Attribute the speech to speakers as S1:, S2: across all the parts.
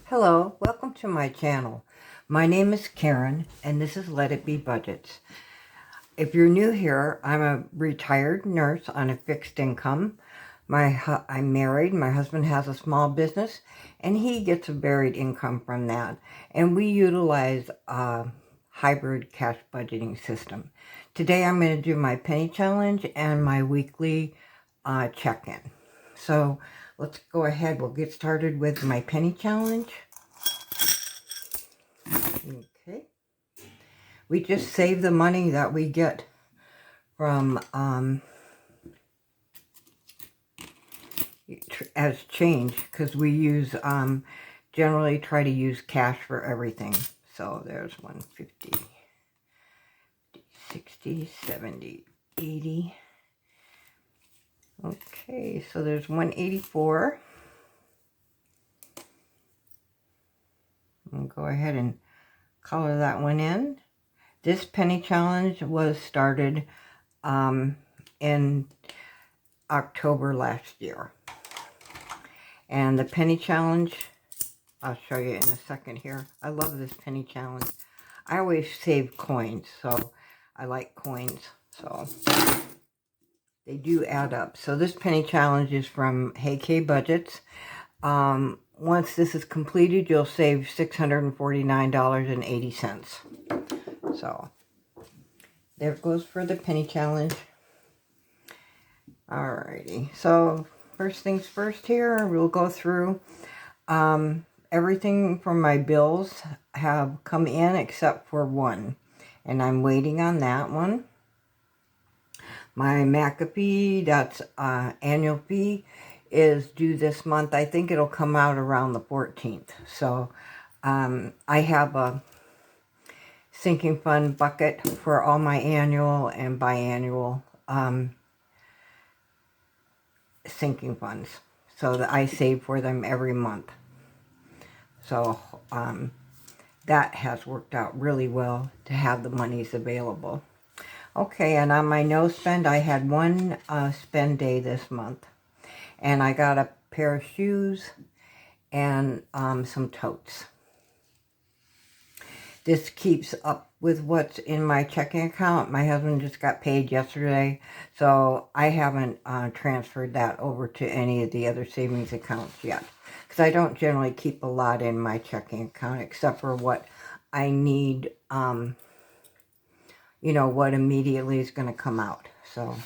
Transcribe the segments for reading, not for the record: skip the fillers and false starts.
S1: Hello, welcome to my channel. My name is Karen and this is Let It Be Budgets. If you're new here, I'm a retired nurse on a fixed income. I'm married, my husband has a small business and he gets a varied income from that. And we utilize a hybrid cash budgeting system. Today I'm going to do my penny challenge and my weekly check-in. So let's go ahead. We'll get started with my penny challenge. Okay. We just save the money that we get from as change, because we use generally try to use cash for everything. So there's 150, 60, 70, 80. Okay, so there's 184. I'll go ahead and color that one in. This penny challenge was started in October last year. And the penny challenge, I'll show you in a second here. I love this penny challenge. I always save coins, so I like coins. So they do add up. So this penny challenge is from Hey Budgets. Once this is completed, you'll save $649.80. So there it goes for the penny challenge. Alrighty, so first things first here, we'll go through everything from my bills have come in except for one, and I'm waiting on that one. My McAfee, that's annual fee, is due this month. I think it'll come out around the 14th. So I have a sinking fund bucket for all my annual and biannual sinking funds, so that I save for them every month. So that has worked out really well to have the monies available. Okay, and on my no spend, I had one spend day this month, and I got a pair of shoes and some totes. This keeps up with what's in my checking account. My husband just got paid yesterday, so I haven't transferred that over to any of the other savings accounts yet, because I don't generally keep a lot in my checking account except for what I need, you know, what immediately is going to come out. So,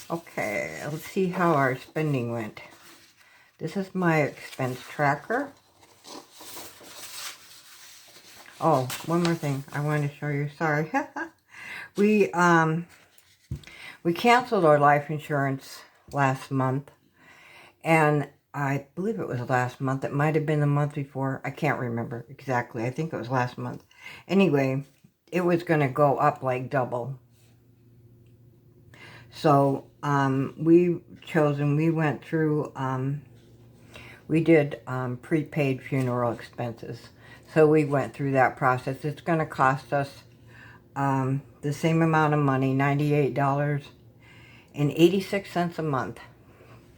S1: okay, let's see how our spending went. This is my expense tracker. Oh, one more thing I wanted to show you. Sorry. We canceled our life insurance last month, and I believe it was last month. It might have been the month before. I can't remember exactly. I think it was last month. Anyway, it was going to go up like double. So we went through, we did prepaid funeral expenses. So we went through that process. It's going to cost us the same amount of money, $98.86 a month,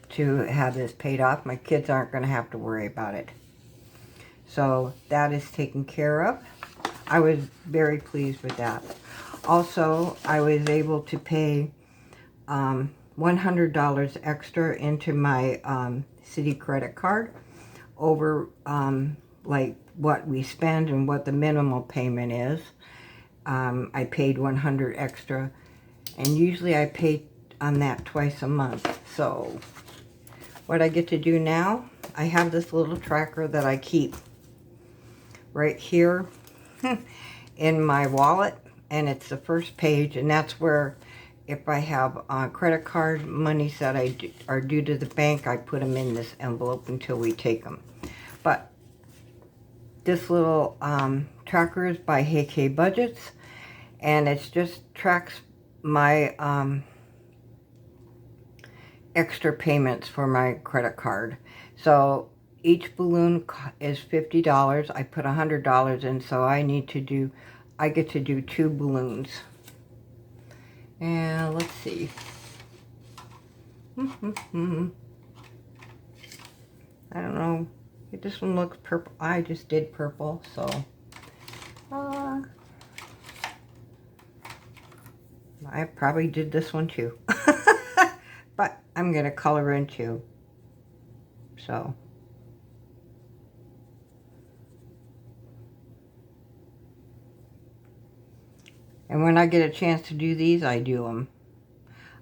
S1: to have this paid off. My kids aren't going to have to worry about it. So that is taken care of. I was very pleased with that. Also, I was able to pay $100 extra into my city credit card over like what we spend and what the minimal payment is. I paid $100 extra, and usually I pay on that twice a month. So what I get to do now, I have this little tracker that I keep right here in my wallet, and it's the first page, and that's where if I have credit card monies that are due to the bank, I put them in this envelope until we take them. But this little tracker is by Hey Budgets, and it just tracks my extra payments for my credit card. So each balloon is $50. I put $100 in, so I get to do 2 balloons. And let's see. I don't know. This one looks purple. I just did purple, so I probably did this one too. But I'm going to color in too. So. And when I get a chance to do these, I do them.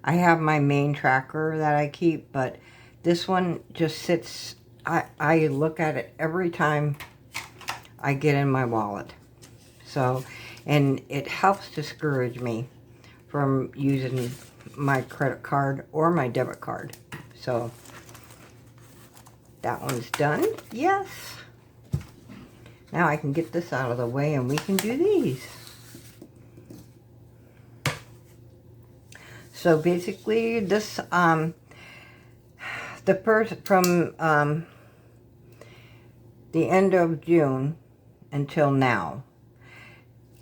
S1: I have my main tracker that I keep, but this one just sits, I look at it every time I get in my wallet. So, and it helps discourage me from using my credit card or my debit card. So, that one's done. Yes. Now I can get this out of the way and we can do these. So basically this, the first, from the end of June until now,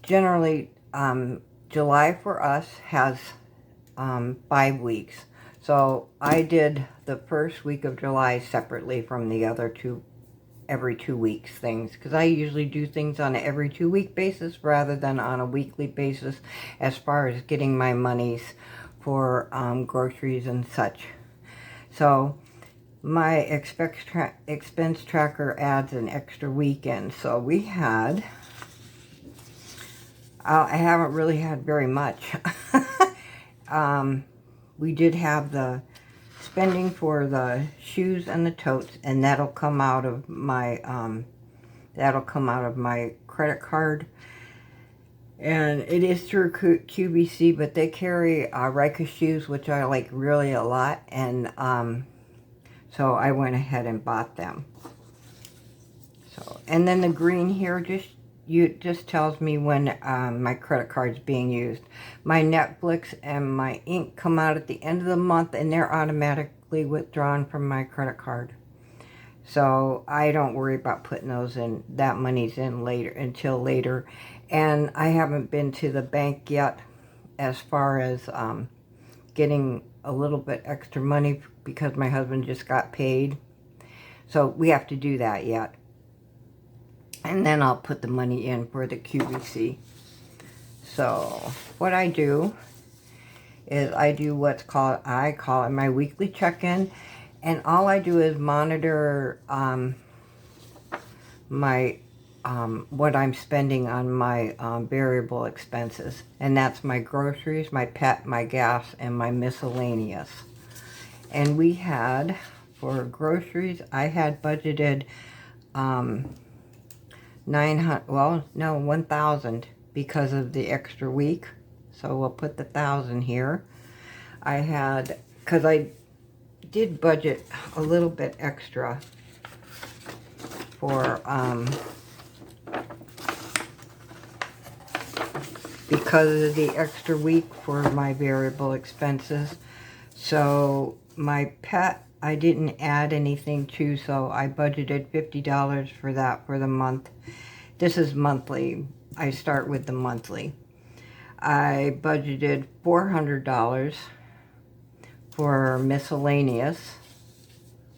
S1: generally July for us has 5 weeks. So I did the first week of July separately from the other two, every 2 weeks things, because I usually do things on an every 2 week basis rather than on a weekly basis as far as getting my monies for groceries and such. So my expense tracker adds an extra weekend. So we had, I haven't really had very much. We did have the spending for the shoes and the totes, and that'll come out of my credit card. And it is through QVC, but they carry Rika shoes, which I like really a lot. And so I went ahead and bought them. So, and then the green here just tells me when my credit card's being used. My Netflix and my ink come out at the end of the month, and they're automatically withdrawn from my credit card. So I don't worry about putting those in, that money's in later, until later. And I haven't been to the bank yet as far as getting a little bit extra money because my husband just got paid. So we have to do that yet. And then I'll put the money in for the QVC. So what I do is I do what's called, I call it my weekly check-in. And all I do is monitor my what I'm spending on my variable expenses. And that's my groceries, my pet, my gas, and my miscellaneous. And we had, for groceries, I had budgeted 1,000 because of the extra week. So we'll put the 1,000 here. I had, because I did budget a little bit extra for because of the extra week for my variable expenses. So my pet, I didn't add anything to, so I budgeted $50 for that for the month. This is monthly. I start with the monthly. I budgeted $400 for miscellaneous.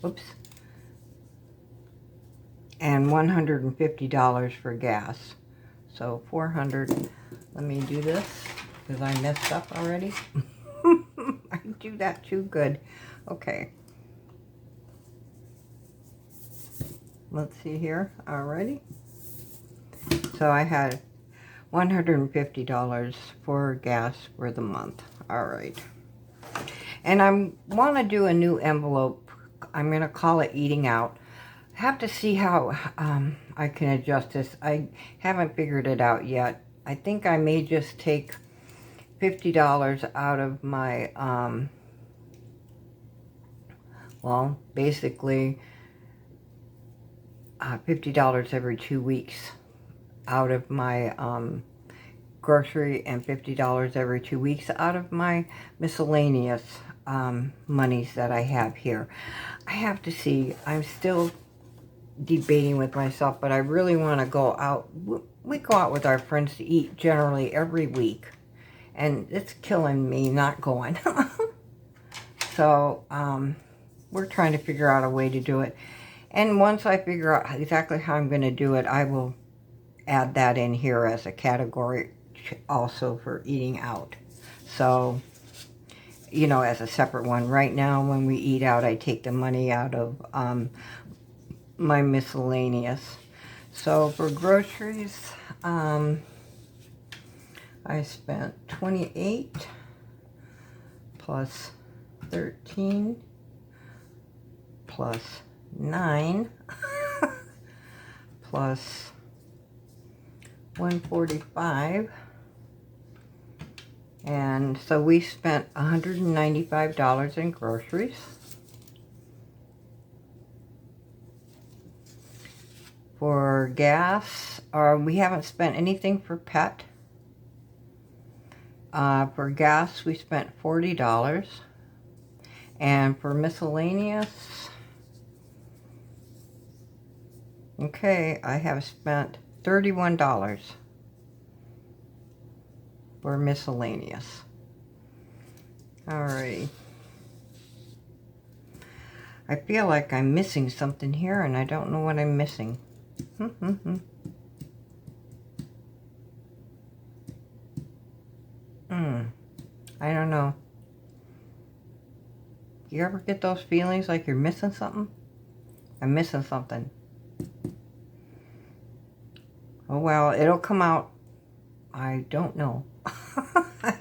S1: Whoops. And $150 for gas. So $400. Let me do this because I messed up already. I do that too good. Okay. Let's see here. Alrighty. So I had $150 for gas for the month. Alright. And I want to do a new envelope. I'm going to call it Eating Out. I have to see how I can adjust this. I haven't figured it out yet. I think I may just take $50 out of my, well, basically $50 every 2 weeks out of my grocery and $50 every 2 weeks out of my miscellaneous monies that I have here. I have to see. I'm still debating with myself, but I really want to go out. We go out with our friends to eat generally every week, and it's killing me not going. So we're trying to figure out a way to do it. And once I figure out exactly how I'm going to do it, I will add that in here as a category also for eating out. So, you know, as a separate one. Right now, when we eat out, I take the money out of my miscellaneous. So for groceries, I spent 28 plus 13 plus 9 plus 145, and so we spent $195 in groceries. For gas, we haven't spent anything for pet. For gas, we spent $40. And for miscellaneous, okay, I have spent $31 for miscellaneous. Alrighty. I feel like I'm missing something here, and I don't know what I'm missing. I don't know. You ever get those feelings like you're missing something? I'm missing something. Oh well, it'll come out. I don't know.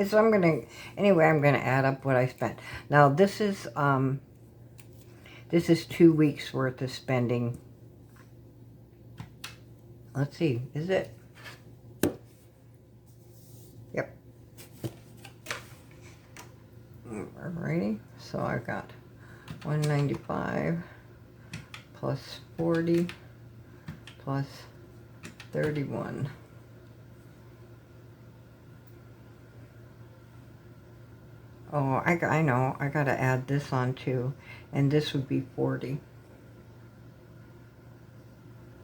S1: So I'm gonna, anyway, I'm gonna add up what I spent. Now this is 2 weeks worth of spending. Let's see, is it? Yep. Alrighty, so I've got 195 plus 40 plus 31. Oh, I know, I gotta add this on too, and this would be 40.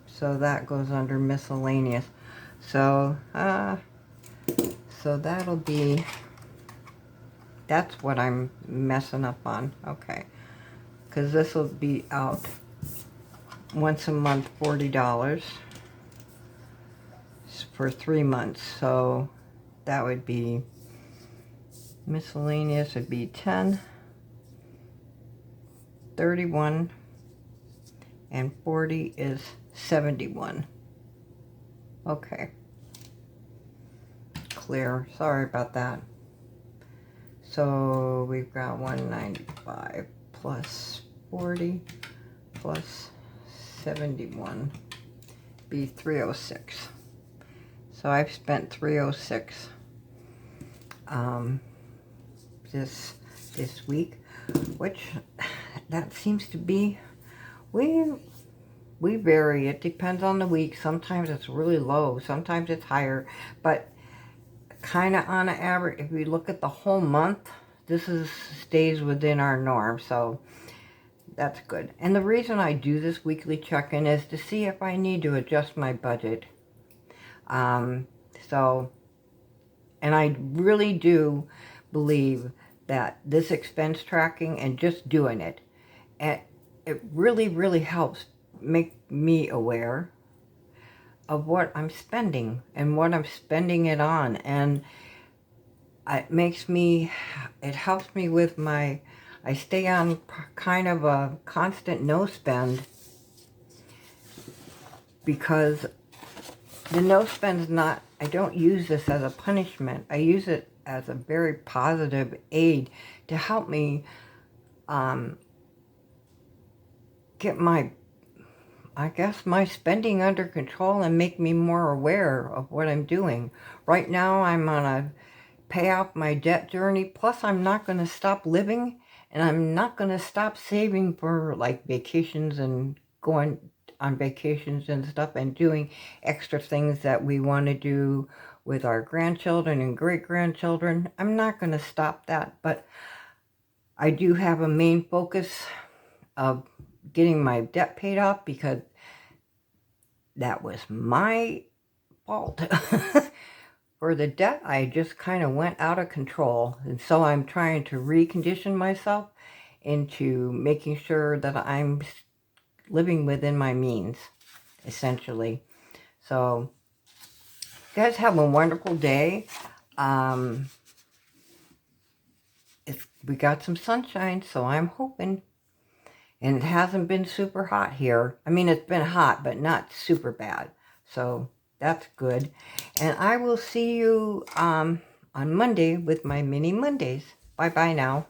S1: So that goes under miscellaneous. So, so that'll be, that's what I'm messing up on. Okay, because this will be out once a month, $40 for 3 months. So that would be, miscellaneous would be 10, 31, and 40 is 71. Okay. Clear. Sorry about that. So we've got 195 plus 40 plus 71 be 306. So I've spent 306 this week, which that seems to be, we vary. It depends on the week. Sometimes it's really low, sometimes it's higher, but kind of on an average, if we look at the whole month, this stays within our norm. So that's good. And the reason I do this weekly check-in is to see if I need to adjust my budget. So, and I really do believe that this expense tracking and just doing it, it really, really helps make me aware of what I'm spending and what I'm spending it on. And it makes me, it helps me with my, I stay on kind of a constant no spend, because the no spend's not, I don't use this as a punishment. I use it as a very positive aid to help me get my, I guess, my spending under control and make me more aware of what I'm doing. Right now I'm on a pay off my debt journey, plus I'm not going to stop living, and I'm not going to stop saving for like vacations and going on vacations and stuff, and doing extra things that we want to do with our grandchildren and great-grandchildren. I'm not going to stop that, but I do have a main focus of getting my debt paid off, because that was my fault. For the debt, I just kind of went out of control, and so I'm trying to recondition myself into making sure that I'm living within my means, essentially. So, you guys have a wonderful day. We got some sunshine, so I'm hoping. And it hasn't been super hot here. I mean, it's been hot, but not super bad. So that's good. And I will see you on Monday with my mini Mondays. Bye-bye now.